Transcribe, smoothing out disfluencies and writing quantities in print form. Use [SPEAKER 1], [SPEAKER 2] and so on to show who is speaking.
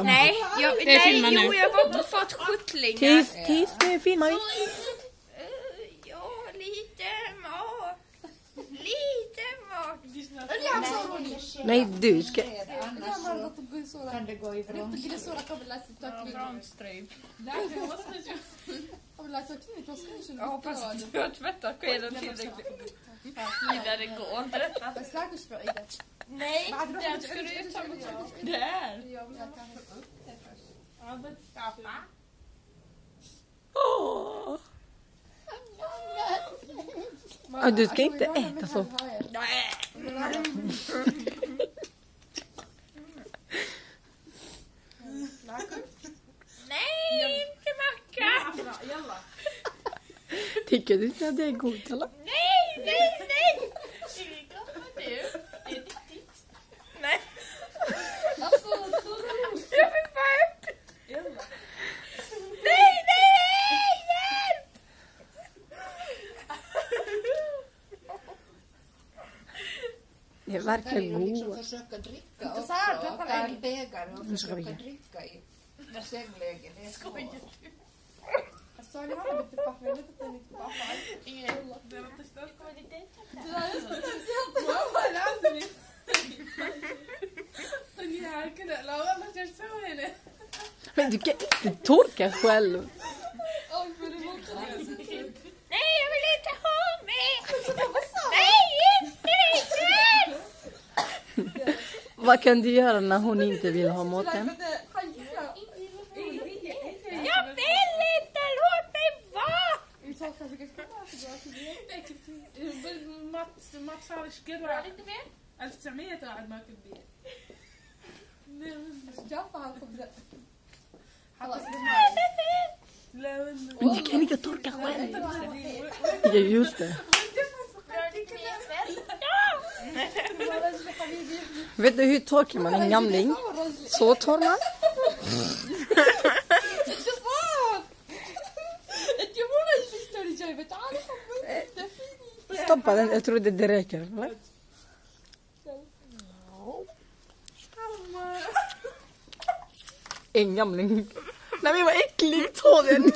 [SPEAKER 1] Nej, jag har fått skjuttlingar.
[SPEAKER 2] Tyst, nu filmar vi.
[SPEAKER 1] Ja, lite mat.
[SPEAKER 2] Nej, du ska...
[SPEAKER 3] Kan det gå ifrån?
[SPEAKER 1] Ja, fast du har tvättat skeden tillräckligt. Ida, det går inte detta. Nej, den ska du ju ta med. Där.
[SPEAKER 2] Du ska inte äta så.
[SPEAKER 1] Nej, inte macka.
[SPEAKER 2] Tycker du inte att det är gott, eller?
[SPEAKER 1] Nej. Det är gott nu. Det är riktigt. Nej. Jag fick bara upp. Nej, hjälp!
[SPEAKER 2] Det verkar
[SPEAKER 3] Liksom
[SPEAKER 2] god.
[SPEAKER 3] försöka dricka också. Ta en bägare och försöka dricka i sänglägen. Det är svårt.
[SPEAKER 4] Alltså, jag har lite pappa. Jag vet att det är lite pappa.
[SPEAKER 1] Ingen. Det var förstås kommer det dejta.
[SPEAKER 4] Det där är speciellt. Mamma läser mig. Jag kunde lova att jag såg henne.
[SPEAKER 2] Men du kan inte torka själv.
[SPEAKER 1] Nej, jag vill inte ha mig. Nej, inte dig.
[SPEAKER 2] Vad kan du göra när hon inte vill ha maten?
[SPEAKER 1] Jag vill inte, låt mig vara.
[SPEAKER 4] Mats har skrämt lite mer. Alltså سمعت قاعد ماكل بيه. جافة هالخبزة. خلاص
[SPEAKER 2] Men du kan inte torka själv. Ja, just det. Vet du hur torkar man en gamling? Så tar man. Stoppa den, jag tror det räcker. Eller? En gamling. Nej men vad äckligt, ta den.